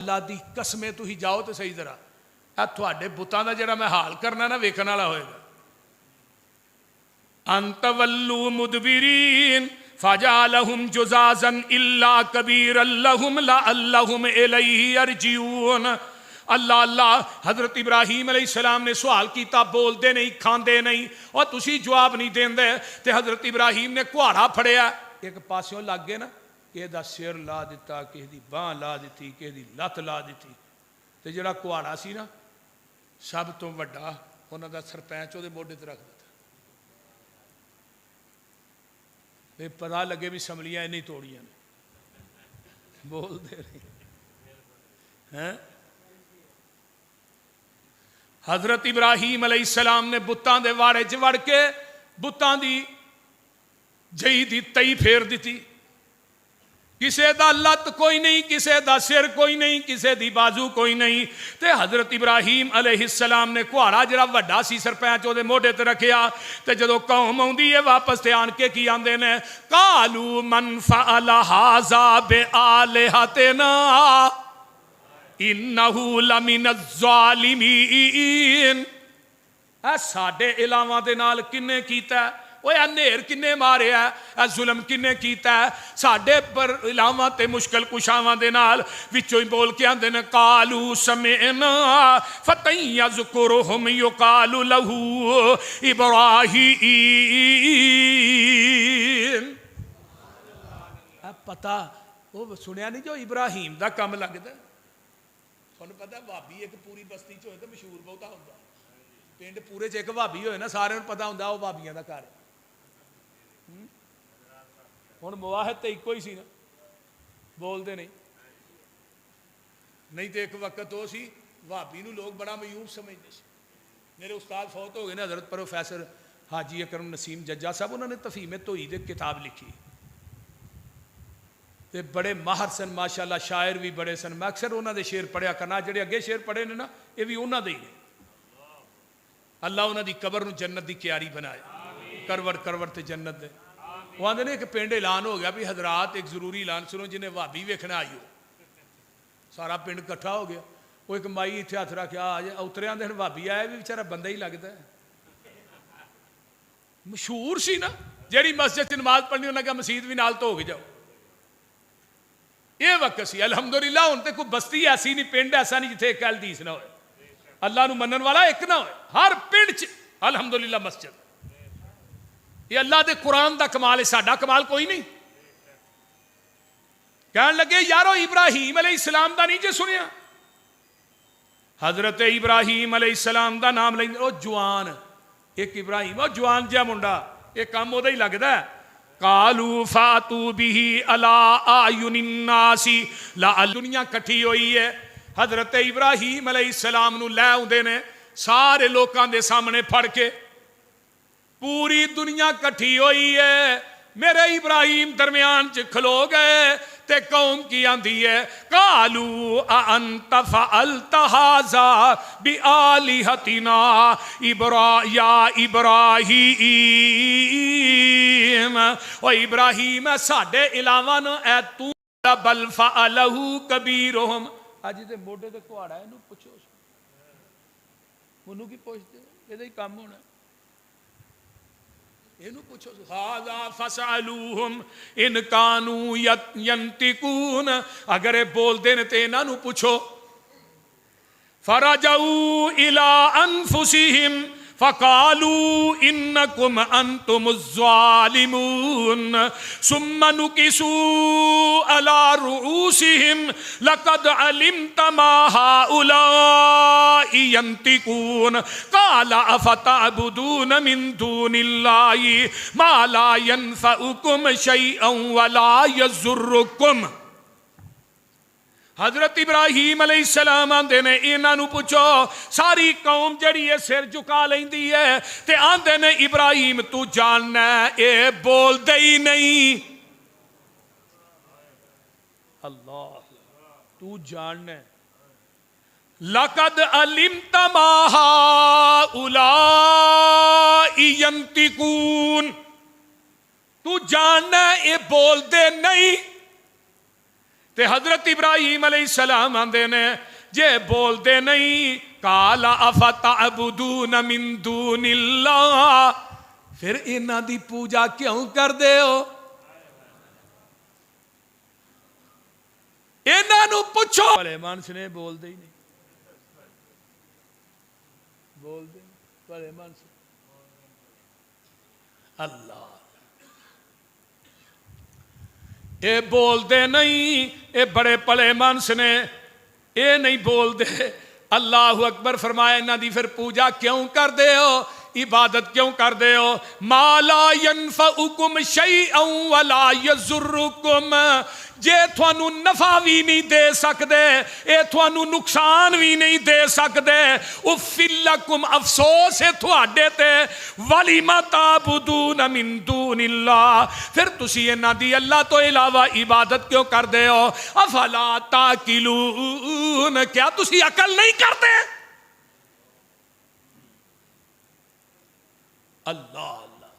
اللہ دی قسمیں تھی جاؤ تو صحیح ذرا تھوڑے بتاں دا جڑا میں حال کرنا نا ویکھن والا ہوئے گا. انت ولو مدبرین فجعلہم جزازا الا کبیرا لہم لعلہم الیہ یرجعون. اللہ اللہ حضرت ابراہیم علیہ السلام نے سوال کیتا، بول دے نہیں، کھاندے نہیں، اور تسی جواب نہیں دین دے. تے حضرت ابراہیم نے کہاڑا پھڑیا، ایک پاسوں لگ گئے نا، کہ دا سر لا دیتا، کہ دی باں لا دیتی، کہ دی لت لا دیتی. تے جڑا کہاڑا سی نا سب تو وڈا انہاں دا سرپنچ وہ موڈے تے رکھ دیتا. پتا لگے بھی سملیاں نہیں توڑیاں نے، بول دے رہے. حضرت ابراہیم علیہ السلام نے بتاں دے واڑے چ وڑ کے بتاں دی جئی دی تئی پھیر دیتی. کسے دا لت کوئی نہیں، کسے دا سر کوئی نہیں، کسے دی بازو کوئی نہیں. تے حضرت ابراہیم علیہ السلام نے کہاڑا جڑا وڈا سی سرپنچ وہ موڈے تے رکھیا. تے جدو قوم آندی ہے واپس تے آن کے کی آندے نے، قالوا من فعل ھذا بآلہتنا انہ لمن الظالمین. اے ساڈے علاواں دے نال کنے کیتا ہے؟ وہ انیر کنے مارے ہے؟ ظلم کنے کیتا ہے؟ ساڈے پر علاواں تے مشکل کشاواں دے نال وچوں ہی بول کے آندے نے قالوا سمعنا فتى يذكرهم يقال له ابراہیم. پتہ وہ سنیا نہیں جو ابراہیم دا کم لگدا. تھانوں پتہ بھابی ایک پوری بستی چ ہوئے تے مشہور بہتا ہوندا. پنڈ پورے چ ایک بھابی ہوئے نا سارے نوں پتہ ہوندا وہ بھابیاں دا گھر. ہن مواحد تے ایکو ہی سی نا، بول دے نہیں. نہیں تے ایک وقت وہ سی بھابی نوں لوگ بڑا میوب سمجھدے سی. میرے استاد فوت ہو گئے نا حضرت پروفیسر حاجی اکرم نسیم ججا صاحب، انہوں نے تفہیم توحید ایک کتاب لکھی تے بڑے ماہر سن ماشاءاللہ، شاعر بھی بڑے سن. میں اکثر انہوں دے شعر پڑھیا کرنا، جڑے اگے شعر پڑھے نے نا یہ بھی انہوں دے ہی نے. اللہ انہوں دی قبر نو جنت دی کیاری بنائے، کرور کرور تے جنت دے. وہ آندے نے کہ پنڈ اعلان ہو گیا بھی حضرات ایک ضروری اعلان سنو، جنہیں بھابی ویکھنا آئی ہو. سارا پنڈ کٹھا ہو گیا. وہ ایک مائی اتنے ہاتھ رکھا آ جائے اترے آدھے بھابی آیا بھی بیچارہ بندہ ہی لگتا ہے. مشہور سی نا، جیڑی مسجد نماز پڑھنی انہوں نے کہا مسجد بھی نال تو ہو گئی جاؤ. یہ وقت سی الحمدللہ. ہن تے کوئی بستی ایسی نہیں، پنڈ ایسا نہیں جتھے ایک حدیث نہ ہوئے، اللہ نو منن والا ایک نہ ہوئے. ہر پنڈ چ الحمدللہ مسجد. یہ اللہ دے قرآن دا کمال ہے، ساڈا کمال کوئی نہیں. کہنے لگے یارو ابراہیم علیہ السلام دا نہیں جے سنیا؟ حضرت ابراہیم علیہ السلام دا نام لیں او جوان، ایک ابراہیم او جوان جا منڈا، ایک کام ہو دا ہی لگتا ہے. قالوا فاتوا به علی اعین الناس. دنیا کٹھی ہوئی ہے، حضرت ابراہیم علیہ السلام نو لے آندے نے سارے لوکاں دے سامنے پھڑ کے. پوری دنیا کٹھی ہوئی ہے، میرے ابراہیم درمیان چ کھلو گئے. تے قوم کی آندھی ہے قالوا اانت فعلت ھذا بآلہتنا یا ابراہیم. او ابراہیم ساڈے علاوہ نو اے تو بل فعلہ کبیرہم. اج تے موڈے تے کہاڑا ہے، اینو پوچھو انہوں کی پوچھتے یہ دے کام ہونا. اینو پوچھو ھذا فسألوہم ان کانوا ینطقون. اگر بول دے نے تے انہاں نو پوچھو. فرجعوا الی انفسہم فقالوا انکم انتم الظالمون ثم نکسوا علی رؤوسہم لقد علمت ما هؤلاء ینطقون قال افتعبدون من دون اللہ ما لا ینفعکم شیئا ولا یضرکم. حضرت ابراہیم علیہ السلام آندے نے انہاں نو پوچھو. ساری قوم جڑی ہے سر جھکا لیندی ہے تے آندے نے ابراہیم تو جاننا ہے اے بول دے ہی نہیں. اللہ تو جاننا ہے. لقد علمت ما هؤلاء ینطقون. تو جاننا ہے اے بول دے نہیں. تے حضرت ابراہیم علیہ السلام آندے نے جے بول دے نہیں قال افتعبدون من دون اللہ پھر انہاں دی پوجا کیوں کر دے ہو؟ انہاں نو پوچھو. سلیمان سے بول دے ہی نہیں, بول دے سلیمان سے اللہ اے بول دے نہیں, اے بڑے پلے مانس نے اے نہیں بول دے. اللہ اکبر فرمایا انہاں دی پھر پوجا کیوں کر دے ہو, عبادت کیوں کر دے ہو؟ ما لا ینفعکم شیئا ولا یضرکم, جے تھانو نفع بھی نہیں دے سکدے اے تھانو نقصان بھی نہیں دے سکدے. اُفِّل لَکُمْ افسوس ہے تھوڑے تے وَلِمَ تَعْبُدُونَ مِن دُونِ اللَّهِ پھر تسی انہاں دی اللہ تو علاوہ عبادت کیوں کر دے ہو؟ افلا تاکلون کیا تسی عقل نہیں کرتے؟ اللہ اللہ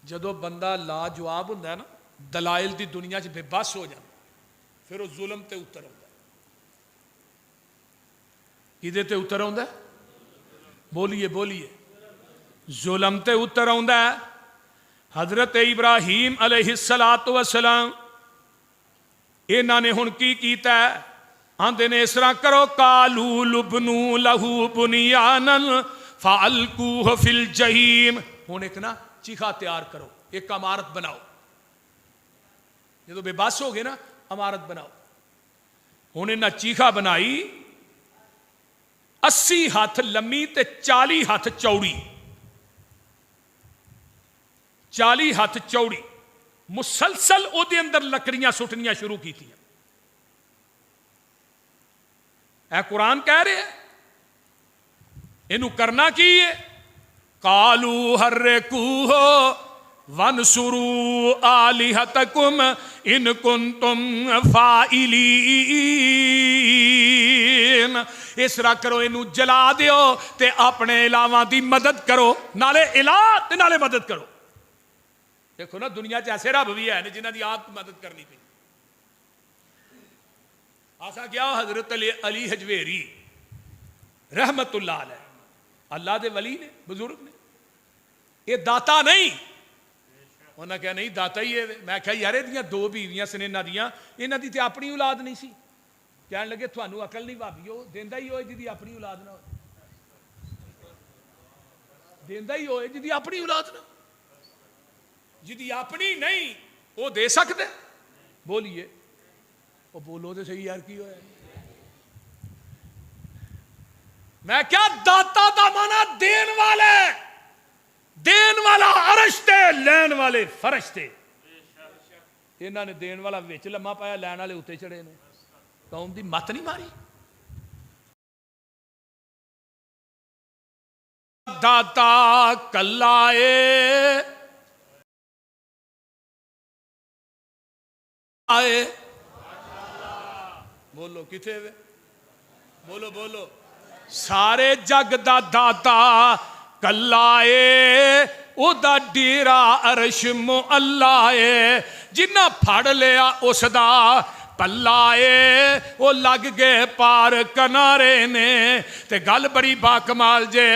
جدو بندہ لا جواب ہوندہ ہے نا دلائل دی دنیا بے بس ہو جاتا پھر وہ ظلم تے اتر ہوندہ ہے. کدے تے اتر ہوندہ ہے؟ بولیے بولیے, ظلم تے اتر ہوندہ ہے. حضرت ابراہیم علیہ السلام انہاں نے ہن کی کیتا ہے؟ آندے نے اس طرح کرو قالوا لبنوا لہو بنیانا فَأَلْقُوهُ فِي الْجَحِيمِ. ہن ایک نا چیخا تیار کرو, ایک عمارت بناؤ. جدو بے بس ہو گئے نا عمارت بناؤ. ہن انہاں چیخا بنائی 80 ہاتھ لمبی تے 40 ہاتھ چوڑی, 40 ہاتھ چوڑی مسلسل او دے اندر لکڑیاں سٹنیاں شروع کی تھی. اے قرآن کہہ رہے ہیں انہوں کرنا کی ہے قالوا حرکوہ وانصروا آلہتکم ان کنتم فاعلین. اس طرح کرو انہوں جلا دیو تے اپنے علاوہ دی مدد کرو, نالے الہ تے نالے مدد کرو. دیکھو نا دنیا ایسے رب بھی ہے جنہاں دی آپ مدد کرنی پی. آسا کیا حضرت علی حجویری رحمت اللہ علیہ اللہ دے ولی نے بزرگ نے, یہ داتا نہیں. انہوں نے کہا نہیں داتا ہی ہے. میں کہا یار دیاں 2 بیویاں سن انہاں دی تے اپنی اولاد نہیں سی. کہنے لگے تھانوں عقل نہیں بھابیو, دیندا ہی ہوئے جدی اپنی اولاد نہ ہو, دیندا ہی ہوئے جدی اپنی اولاد نہ, جدی اپنی نہیں وہ دے سکتے. بولیے وہ بولو تو صحیح یار کی ہوئے. میں کیا داتا دا مانا دین والے, دین والا عرش تے لین والے فرش تے. انہاں نے دین والا وچ لمحہ پایا, لین والے اتے چڑھے نے. قوم دی مت نہیں ماری. داتا کلائے آئے بولو کتھے وے, بولو بولو. سارے جگ دا داتا کلائے او دا ڈیرا عرش معلائے. جنہ پھڑ لیا اس دا پلائے وہ لگ گئے پار کنارے نے. تے گل بڑی باکمال جے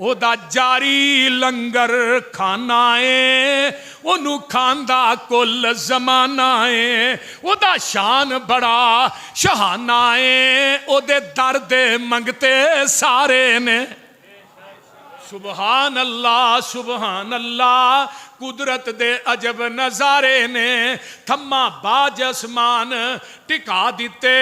او دا جاری لنگر کھانا ہے, انہوں کھاندا کل زمانہ ہے. او دا شان بڑا شہانہ ہے, او دے درد منگتے سارے نے. سبحان اللہ قدرت دے عجب نظارے نے. تھما باج اسمان ٹکا دیتے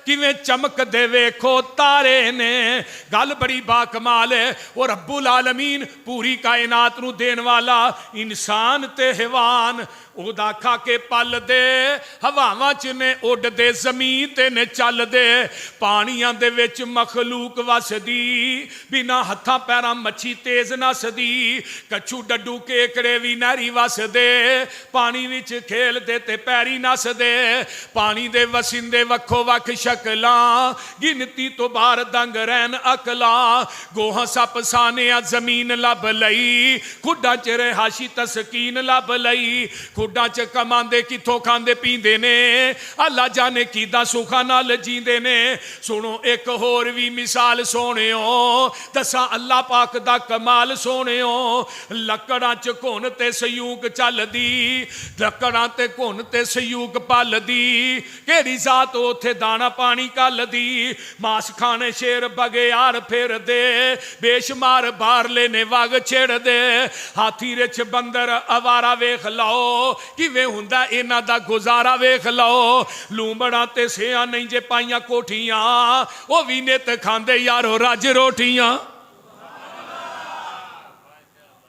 کیویں چمک دے ویکھو تارے نے. گل بڑی باکمال ہے. اور رب العالمین پوری کائنات نو دین والا انسان تے حیوان او دا کھا کے پل دے, ہواواں چ نے اڈ دے, زمین تے نے چل دے, پانیاں دے وچ مخلوق وسدی, بنا ہتھاں پیراں مچھی تیز نہ سدی, کچھو ڈڈو کیکڑے وی दी नहरी वसदे पानी विच खेलदे ते पैरी नसदे पानी दे वसिंदे वक्खो वक्ख शक्लां गिनती तो बाहर दंग रहन अकलां गोहा सप सानिया जमीन लब लई खुड्डां च रिहाशी तस्कीन लब लई खुड्डां च कमांदे किथों खांदे पींदे ने अल्लाह जाने किदां सुखा नाल जींदे ने सुनो एक होर भी मिसाल सोहणियो दसां अल्लाह पाक दा कमाल सोहणियो लकड़ां च घुन ते सयूक चलदी लकड़ां ते घुन ते सयूक पलदी केड़ी जात उत्थे दाना पानी कलदी मास खाने शेर बगेयार फिरदे बेशुमार बाहरले ने वग छेड़दे हाथी रिछ बंदर अवारा वेख लाओ किवें हुंदा इन्हां दा गुजारा वेख लाओ लूंबड़ा ते सियां नहीं जे पाइयां कोठियां ओ भी नित खांदे यारो रज रोटियां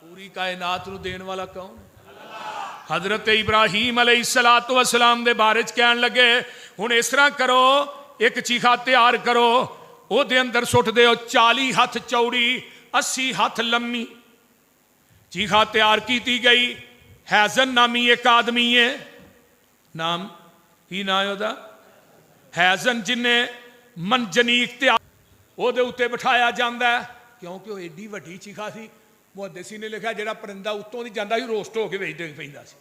पूरी कायनात नूं देण वाला कौन हजरत इब्राहीम अलैहिस्सलातु वस्सलाम दे बारे च कहन लगे हुण इस तरह करो एक चीखा तैयार करो ओहदे अंदर सुट दिओ 40 हथ चौड़ी 80 हथ लम्मी चीखा तैयार की गई हैजन नामी एक आदमी है नाम की ना है ओहदा हैजन जिन्हें मनजनीक तैयार ओहदे उत्ते बिठाया जाता है क्योंकि वह एडी वड्डी चीखा सी मुहद्दिसी ने लिखा जिहड़ा परिंदा उत्तों दी जांदा सी रोस्ट हो के विच डिग पैंदा सी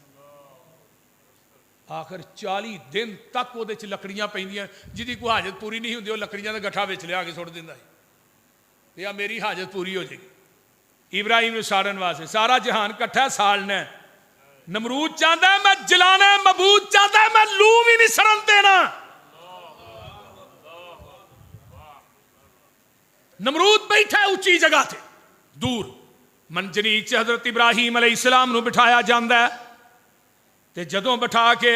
आखिर 40 दिन तक वो लकड़ियां पैंदियां जिहदी कोई हाजत पूरी नहीं हुंदी लकड़ियां का गठा विच लिया के सुट दिंदा है या मेरी हाजत पूरी हो जाएगी इब्राहिम नूं साड़न वास्ते सारा जहान इकट्ठा साड़ना नमरूद चाहता है मैं जलाना मबूद चाहता है मैं लू भी नहीं सरन देना नमरूद बैठा है उच्ची जगह से दूर मंजनीक च हजरत इब्राहिम अलैहिस्सलाम नूं बिठाया जाता है ते जदों बिठा के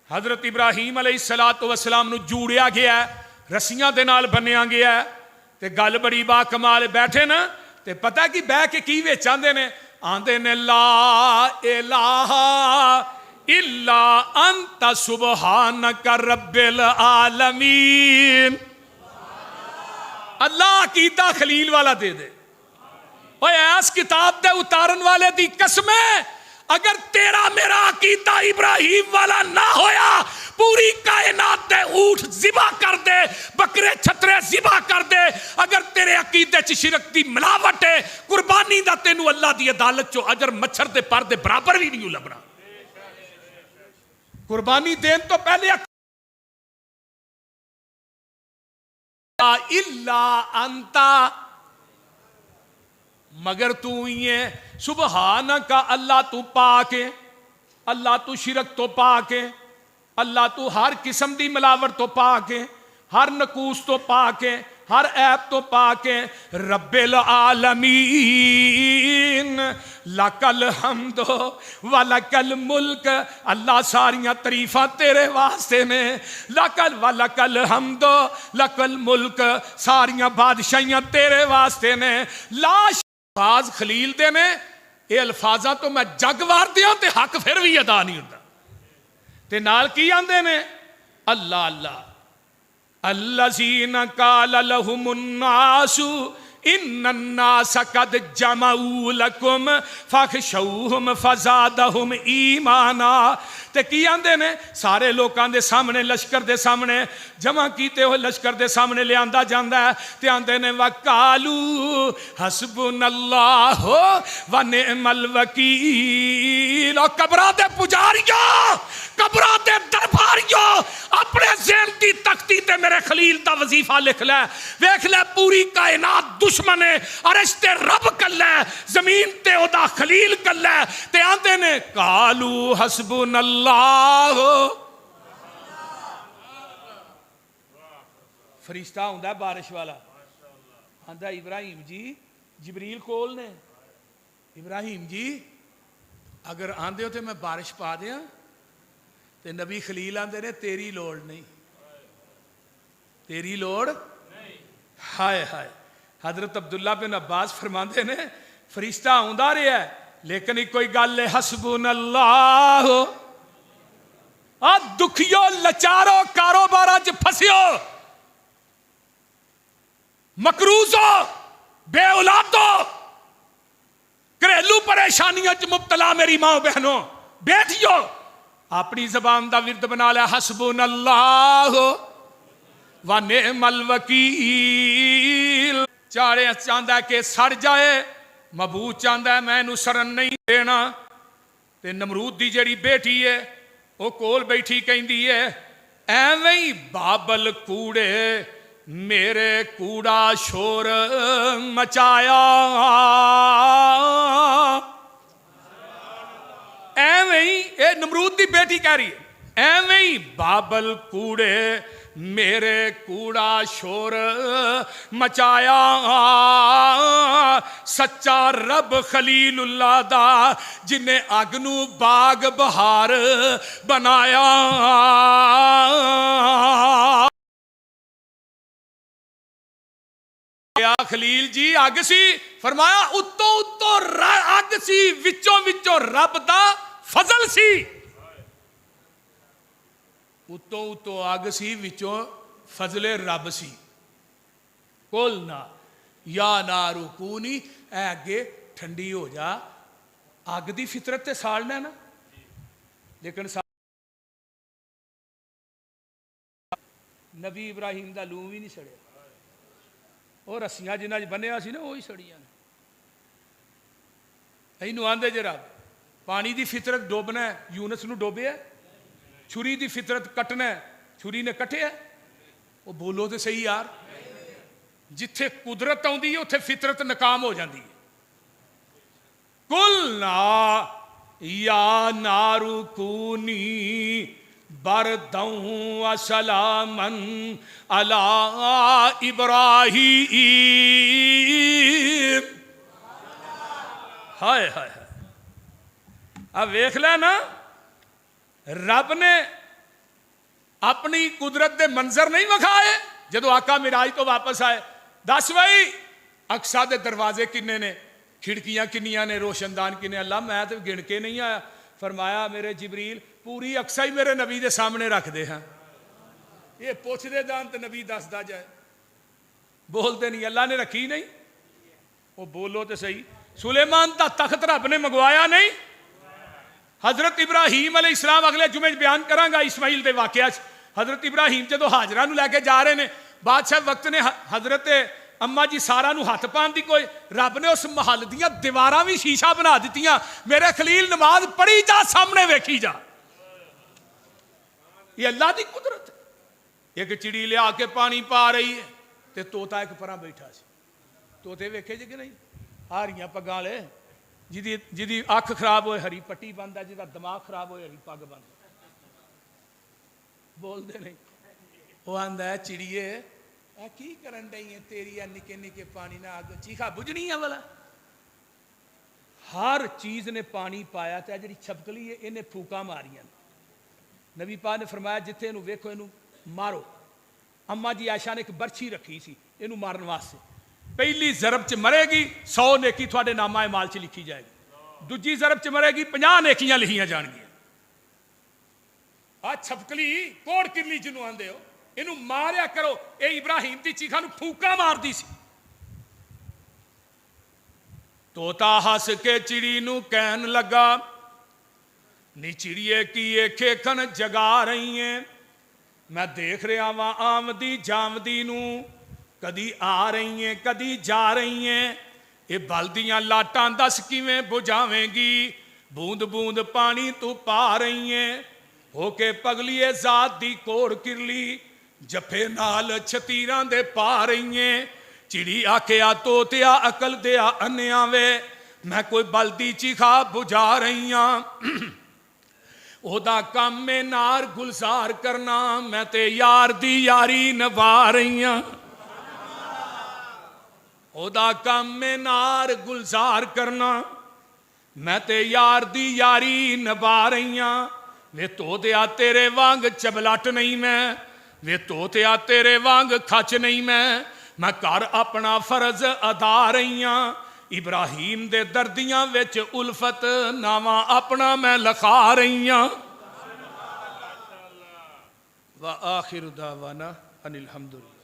हजरत इब्राहिम अलैहिस्सलातु वस्सलाम नूं जूड़िया गया रस्सियां दे नाल बन्निया गया ते गल बड़ी बा कमाल बैठे ना ते पता कि बह के की विच आंदे ने ला इलाहा इल्ला अंता सुबहानका रब्बिल आलमीन अल्लाह कीता खलील वाला दे दे ओए ऐस किताब दे उतारन वाले दी कसम अगर तेरा मेरा अकीदा इब्राहिम वाला ना होया पूरी कायनात दे ऊंट ज़िबा कर दे बकरे छतरे ज़िबा कर दे अगर तेरे अकीदे च शिरक दी मिलावट है कुर्बानी दा तेनू अल्लाह दी अदालत चो अजर मच्छर दे पर दे बराबर भी नहीं लभना कुर्बानी देन तो पहले इल्ला अंता मगर तू ही है सुबहान का अल्लाह तू पाक है अल्लाह तू शिरक तो पाक है अल्लाह तू हर किस्म की मिलावट तो पाक है हर नकूस तो पाक है हर ऐप तो पाक है रब्बिल आलमीन लकल हम्दो व लकल मुल्क अल्लाह सारियां तारीफां तेरे वास्ते ने लकल व लकल हम्दो लकल मुल्क सारियां बादशाहियां तेरे वास्ते ने लाश अल्फाज खलील दे ने ये अल्फाजा तो मैं जग वार दिया ते हक फिर भी अदा नहीं होता ते नाल की आंदे ने अल्लाह अल्लाह अल्लज़ीना काल लहुमुन्नासु इन्नन्नास कद जमऊ लकुम फखशौहुम फज़ादहुम ईमाना ते की आंदे ने सारे लोगों के सामने लश्कर के सामने जमा कीते हुए लश्कर के सामने लिया जाता है ते आंदे ने वकालू हस्बुनल्लाहु व निअमल वकील कब्रां दे पुजारियों कब्रां दे दरबारियों अपने ज़हन की तख्ती ते मेरे खलील दा वजीफा लिख लै वेख लै पूरी कायनात दुश्मन है अरश ते रब कल्ला जमीन ते ओदा खलील कल्ला ते आंदे ने कालू हस्बुनल्लाह फरिश्ता हुंदा बारिश वाला आंदा इब्राहिम जी जिबरील कोल ने इब्राहिम जी अगर आंदे हो तो मैं बारिश पा दियां ते नबी खलील आंदे ने तेरी लोड़ नहीं तेरी लोड़ हाय हाय हजरत अब्दुल्ला बिन अब्बास फरमाते ने फरिश्ता आउंदा रहा लेकिन एक कोई गल है हस्बुनल्लाह आ दुखियो लचारो कारोबार च फसियो मकरूजो बे औलादो घरेलू परेशानियों च मुब्तला मेरी माँ बहनों, बैठियो, अपनी जबान का विरद बना लिया, हसबुनल्लाह व निअमल वकील। चाड़े चाहता है कि सड़ जाए, महबूब चाहता है मैं इनू सड़न नहीं देना। ते नमरूद की जिहड़ी बेटी है वो कोल बैठी कहती है, एवें ही बाबल कूड़े मेरे कूड़ा शोर मचाया। एवें ही, ये नमरूद की बेटी कह रही है, एवें ही बाबल कूड़े मेरे कूड़ा शोर मचाया। सच्चा रब खलीलुल्लाह दा जिन्हें अग नू बाग बहार बनाया। खलील जी अग सी, फरमाया उत्तों उत्तों अग सी, विचों विचों रब दा फजल सी। उत्तों उत्तों अग सी, विचों फजले रब सी। कुल ना या ना रुकूनी, ऐ अगे ठंडी हो जा। अग की फितरत ते साड़ना ना, लेकिन नबी इब्राहिम का लूं भी नहीं सड़िया। वो रस्सियां जिन्होंने बनिया सी ना, वही सड़िया ने। इनू आंदे जे रब पानी की फितरत डोबना है, यूनस नू डोबिया। छुरी की फितरत कटना है, छुरी ने कटिया। वो बोलो तो सही यार, जिथे कुदरत आउंदी है उत्थे फितरत नाकाम हो जाती है। कुल ना या नारू कूनी बरदऊं असलामन अला इब्राहीम। हाय हाय हाय, अब वेख लै ना, रब ने अपनी कुदरत के मंजर नहीं विखाए जदों आका मिराज तो वापस आए। दस बई अक्सा के दरवाजे किन्ने ने, खिड़कियां किन्नियां ने, रोशनदान किन्ने? अल्लाह मैं तो गिन के नहीं आया। फरमाया मेरे जिबरील पूरी अक्सा ही मेरे नबी के सामने रख दे। हाँ ये पुछदे जान तो नबी दसदा जाए, बोलते नहीं। अल्लाह ने रखी नहीं, वो बोलो तो सही। सुलेमान का तख्त रब ने मंगवाया नहीं। हजरत इब्राहीम अलैहिस्सलाम अगले जुमे बयान करांगा इस्माइल के वाकया। हजरत इब्राहीम जो हाजरा नूं लैके जा रहे हैं, बादशाह वक्त ने हजरत अम्मा जी सारा नूं हथ पान दी कोई, रब ने उस महल दियां दीवारां भी शीशा बना दित्तियां। मेरे खलील नमाज पढ़ी जा, सामने वेखी जा। ये अल्लाह की कुदरत है। एक चिड़ी लिया के पानी पा रही है, ते तोता एक परां बैठा सी। तोते वेखे जे कि नहीं? हारियां पग्गां वाले, जिदी अख खराब होए हरी पट्टी बंद है, जिदा दिमाग खराब होए हरी पग बंद। बोलते नहीं। वो आंदा है चिड़िए की करन डई है तेरी निके निके पानी ना अग चीखा बुझनी है वाला। हर चीज ने पानी पाया, तो जी छपकली है इन्हें फूका मारिया। नबी पाक ने फरमाया जिथे इनू वेखो इनू मारो। अम्मा जी आयशा ने एक बर्छी रखी सी इनू मारन वास्ते। पहली जरब च मरेगी 100 नेकी थोड़े नामा माल च लिखी जाएगी, दूजी जरब च मरेगी 50 नेकियां लिखियां जाएगियां। आ छपकली कोड़ किरली जिन्हों आंदे हो, इनू मारिया करो। ये इब्राहिम की चीखा नूं फूका मारदी सी। तोता हस के चिड़ी नूं कहन लगा, नी चिड़िए की ये खेखन जगा रही है। मैं देख रहा वा आमदी जामदी नूं, कदी आ रही है कदी जा रही है। ये बलदियां लाटां दस किवें बुझावेंगी, बूंद बूंद पानी तू पा रही है। होके पगलीए जात दी कोड़ किरली, जफे नाल छतीरां दे पा रही है। चिड़ी आखिया तोतिया अकल दिया अन्या वे, मैं कोई बलदी चीखा बुझा रही हाँ। ओदा काम में नार गुलजार करना, मैं ते यार दी यारी नभा रही हाँ। ओदा काम में नार गुलजार करना, मैं ते यार दी यारी नभा रही हाँ। वे तोतिया तेरे वांग चबलट नहीं मैं, वे तोतिया तेरे वांग खच नहीं मैं कर अपना फर्ज अदा रही हाँ। इब्राहिम दे दर्दियां विच उल्फत नावा अपना मैं लिखा रही हाँ। व आखिर दावाना अनिल हम्दुलिल्लाह।